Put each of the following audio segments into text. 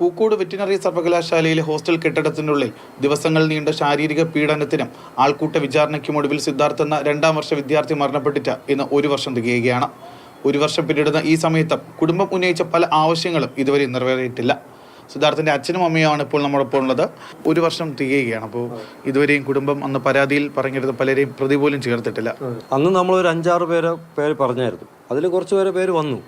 Pookode veterinary സർവകലാശാലയിലെ hostel കെട്ടിടത്തിനുള്ളിൽ ദിവസങ്ങൾ നീണ്ട ശാരീരിക പീഡനത്തിനും ആൾക്കൂട്ട വിചാരണയ്ക്കും ഒടുവിൽ സിദ്ധാർത്ഥ് എന്ന 2ാം വർഷ വിദ്യാർത്ഥി മരണപ്പെട്ടിട്ട് ഇന്ന് 1 വർഷം തികയുകയാണ്. 1 വർഷം പിന്നിടുന്ന ഈ സമയത്തും കുടുംബം ഉന്നയിച്ച പല ആവശ്യങ്ങളും ഇതുവരെ നിറവേറിയിട്ടില്ല. സിദ്ധാർത്ഥിൻ്റെ അച്ഛനും അമ്മയുമാണ് ഇപ്പോൾ നമ്മളിപ്പോൾ ഉള്ളത്. 1 വർഷം തികയുകയാണ്. അപ്പോൾ ഇതുവരെയും കുടുംബം അന്ന് പരാതിയിൽ പറഞ്ഞിരുന്ന പലരെയും പ്രതി പോലും ചേർത്തിട്ടില്ല. അന്ന് നമ്മളൊരു 5-6 പേര് പറഞ്ഞായിരുന്നു. അതിൽ കുറച്ച് പേര് വന്നു.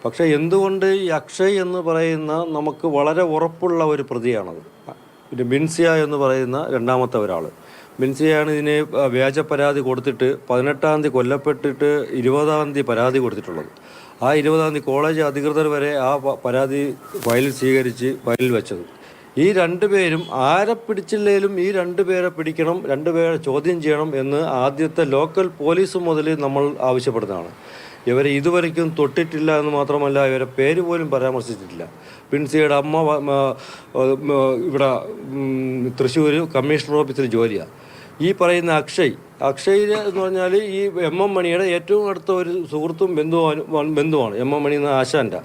പക്ഷേ എന്തുകൊണ്ട് ഈ അക്ഷയ് എന്ന് പറയുന്ന നമുക്ക് വളരെ ഉറപ്പുള്ള ഒരു പ്രതിയാണത്. പിന്നെ ബിൻസിയ എന്ന് പറയുന്ന 2ാമത്തെ ഒരാൾ. ബിൻസിയാണ് ഇതിന് വ്യാജ പരാതി കൊടുത്തിട്ട് 18-ാം തീയതി കൊല്ലപ്പെട്ടിട്ട് 20-ാം തീയതി പരാതി കൊടുത്തിട്ടുള്ളത്. ആ 20-ാം തീയതി കോളേജ് അധികൃതർ വരെ ആ പരാതി ഫയലിൽ സ്വീകരിച്ച് ഫയലിൽ വെച്ചത്. ഈ 2 പേരും ആരെ പിടിച്ചില്ലേലും ഈ 2 പേരെ പിടിക്കണം, 2 പേരെ ചോദ്യം ചെയ്യണം എന്ന് ആദ്യത്തെ ലോക്കൽ പോലീസ് മുതൽ നമ്മൾ ആവശ്യപ്പെടുന്നതാണ്. ഇവരെ ഇതുവരെയ്ക്കും തൊട്ടിട്ടില്ല എന്ന് മാത്രമല്ല, ഇവരെ പേര് പോലും പരാമർശിച്ചിട്ടില്ല. ബിൻസിയുടെ അമ്മ ഇവിടെ തൃശ്ശൂർ കമ്മീഷണർ ഓഫീസിൽ ജോലിയാണ്. ഈ പറയുന്ന അക്ഷയ് എന്ന് പറഞ്ഞാൽ ഈ MM മണിയുടെ ഏറ്റവും അടുത്ത ഒരു സുഹൃത്തും ബന്ധുവാണ്. MM മണി എന്ന ആശാൻ്റെ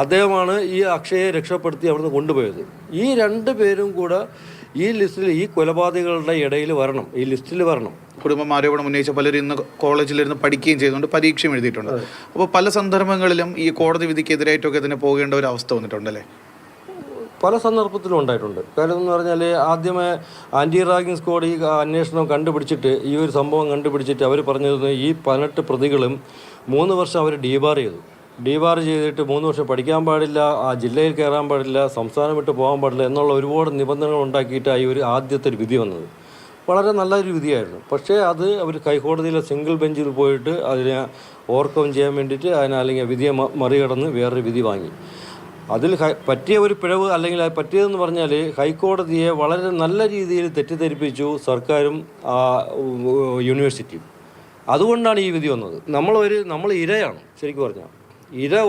അദ്ദേഹമാണ് ഈ അക്ഷയെ രക്ഷപ്പെടുത്തി അവിടുന്ന് കൊണ്ടുപോയത്. ഈ 2 പേരും കൂടെ ഈ ലിസ്റ്റിൽ, ഈ കൊലപാതകളുടെ ഇടയിൽ വരണം, ഈ ലിസ്റ്റിൽ വരണം. കുടുംബം ആരോപണം ഉന്നയിച്ച പലരും ഇന്ന് കോളേജിലിരുന്ന് പഠിക്കുകയും ചെയ്തുകൊണ്ട് പരീക്ഷയും എഴുതിയിട്ടുണ്ട്. അപ്പോൾ പല സന്ദർഭങ്ങളിലും ഈ കോടതി വിധിക്കെതിരായിട്ടൊക്കെ തന്നെ പോകേണ്ട ഒരു അവസ്ഥ വന്നിട്ടുണ്ടല്ലേ? പല സന്ദർഭത്തിലും ഉണ്ടായിട്ടുണ്ട്. കാര്യം എന്ന് പറഞ്ഞാൽ ആദ്യമേ ആൻറ്റി റാഗിങ് സ്ക്വാഡ് ഈ അന്വേഷണം കണ്ടുപിടിച്ചിട്ട്, ഈ ഒരു സംഭവം കണ്ടുപിടിച്ചിട്ട് അവർ പറഞ്ഞത് ഈ 18 പ്രതികളും 3 വർഷം അവർ ഡീബാർ ചെയ്തിട്ട് 3 വർഷം പഠിക്കാൻ പാടില്ല, ആ ജില്ലയിൽ കയറാൻ പാടില്ല, സംസ്ഥാനം വിട്ട് പോകാൻ പാടില്ല എന്നുള്ള ഒരുപാട് നിബന്ധനകൾ ഉണ്ടാക്കിയിട്ടാണ് ഈ ആദ്യത്തെ ഒരു വിധി വന്നത്. വളരെ നല്ലൊരു വിധിയായിരുന്നു. പക്ഷേ അത് അവർ ഹൈക്കോടതിയിലെ സിംഗിൾ ബെഞ്ചിൽ പോയിട്ട് അതിനെ ഓവർകം ചെയ്യാൻ വേണ്ടിയിട്ട് അല്ലെങ്കിൽ വിധിയെ മറികടന്ന് വേറൊരു വിധി വാങ്ങി. അതിൽ പറ്റിയ ഒരു പിഴവ്, അല്ലെങ്കിൽ അത് പറ്റിയതെന്ന് പറഞ്ഞാൽ ഹൈക്കോടതിയെ വളരെ നല്ല രീതിയിൽ തെറ്റിദ്ധരിപ്പിച്ചു സർക്കാരും യൂണിവേഴ്സിറ്റിയും. അതുകൊണ്ടാണ് ഈ വിധി വന്നത്. നമ്മൾ ഇരയാണ്. ശരിക്കും പറഞ്ഞാൽ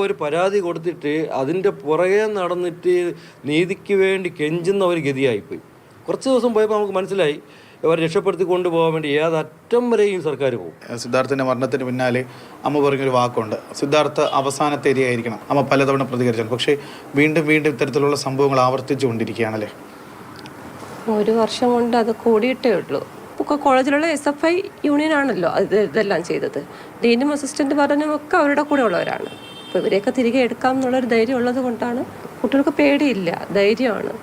ഒരു പരാതി കൊടുത്തിട്ട് അതിൻ്റെ പുറകെ നടന്നിട്ട് നീതിക്ക് വേണ്ടി കെഞ്ചുന്ന ഒരു ഗതിയായിപ്പോയി. കുറച്ച് ദിവസം പോയപ്പോൾ നമുക്ക് മനസ്സിലായി ഇവർ രക്ഷപ്പെടുത്തി കൊണ്ടുപോകാൻ വേണ്ടി ഏതറ്റം വരെയും സർക്കാർ പോകും. സിദ്ധാർത്ഥിൻ്റെ മരണത്തിന് പിന്നാലെ അമ്മ പറഞ്ഞൊരു വാക്കുണ്ട്, സിദ്ധാർത്ഥ് അവസാനത്തെ ഇരയായിരിക്കണം. അമ്മ പലതവണ പ്രതികരിച്ചു. പക്ഷേ വീണ്ടും ഇത്തരത്തിലുള്ള സംഭവങ്ങൾ ആവർത്തിച്ചു കൊണ്ടിരിക്കുകയാണല്ലേ? 1 വർഷം കൊണ്ട് അത് കൂടിയിട്ടേ ഉള്ളൂ. ഇപ്പോൾ കോളേജിലുള്ള SFI യൂണിയൻ ആണല്ലോ ഇതെല്ലാം ചെയ്തത്. ഡീനും അസിസ്റ്റൻ്റ് പറഞ്ഞും ഒക്കെ അവരുടെ കൂടെ ഉള്ളവരാണ്. അപ്പോൾ ഇവരെയൊക്കെ തിരികെ എടുക്കാം എന്നുള്ളൊരു ധൈര്യം ഉള്ളത് കൊണ്ടാണ്. കുട്ടികൾക്ക് പേടിയില്ല, ധൈര്യമാണ്.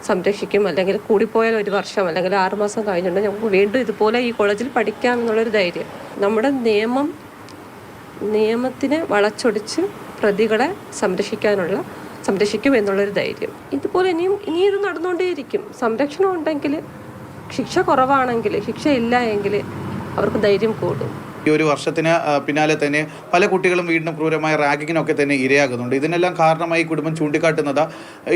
സംരക്ഷിക്കും, അല്ലെങ്കിൽ കൂടിപ്പോയാൽ 1 വർഷം അല്ലെങ്കിൽ 6 മാസം കഴിഞ്ഞിട്ടുണ്ടെങ്കിൽ നമുക്ക് വീണ്ടും ഇതുപോലെ ഈ കോളേജിൽ പഠിക്കാം എന്നുള്ളൊരു ധൈര്യം. നമ്മുടെ നിയമത്തിനെ വളച്ചൊടിച്ച് പ്രതികളെ സംരക്ഷിക്കും എന്നുള്ളൊരു ധൈര്യം. ഇതുപോലെ ഇനിയും ഇത് നടന്നുകൊണ്ടേയിരിക്കും. സംരക്ഷണം ഉണ്ടെങ്കിൽ, ശിക്ഷ കുറവാണെങ്കിൽ, ശിക്ഷ ഇല്ല എങ്കിൽ അവർക്ക് ധൈര്യം കൂടും. ഈ 1 വർഷത്തിന് പിന്നാലെ തന്നെ പല കുട്ടികളും വീണ്ടും ക്രൂരമായ റാഗിങ്ങിനൊക്കെ തന്നെ ഇരയാകുന്നുണ്ട്. ഇതിനെല്ലാം കാരണമായി കുടുംബം ചൂണ്ടിക്കാട്ടുന്നത്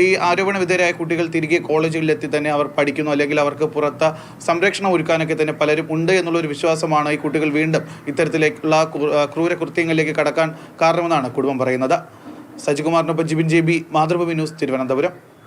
ഈ ആരോപണ വിധേയരായ കുട്ടികൾ തിരികെ കോളേജുകളിലെത്തി തന്നെ അവർ പഠിക്കുന്നു, അല്ലെങ്കിൽ അവർക്ക് പുറത്ത് സംരക്ഷണം ഒരുക്കാനൊക്കെ തന്നെ പലരും ഉണ്ട് എന്നുള്ളൊരു വിശ്വാസമാണ് ഈ കുട്ടികൾ വീണ്ടും ഇത്തരത്തിലേക്കുള്ള ക്രൂര കൃത്യങ്ങളിലേക്ക് കടക്കാൻ കാരണമെന്നാണ് കുടുംബം പറയുന്നത്. സജികുമാറിനൊപ്പം ജിബിൻ JB, മാതൃഭൂമി ന്യൂസ്, തിരുവനന്തപുരം.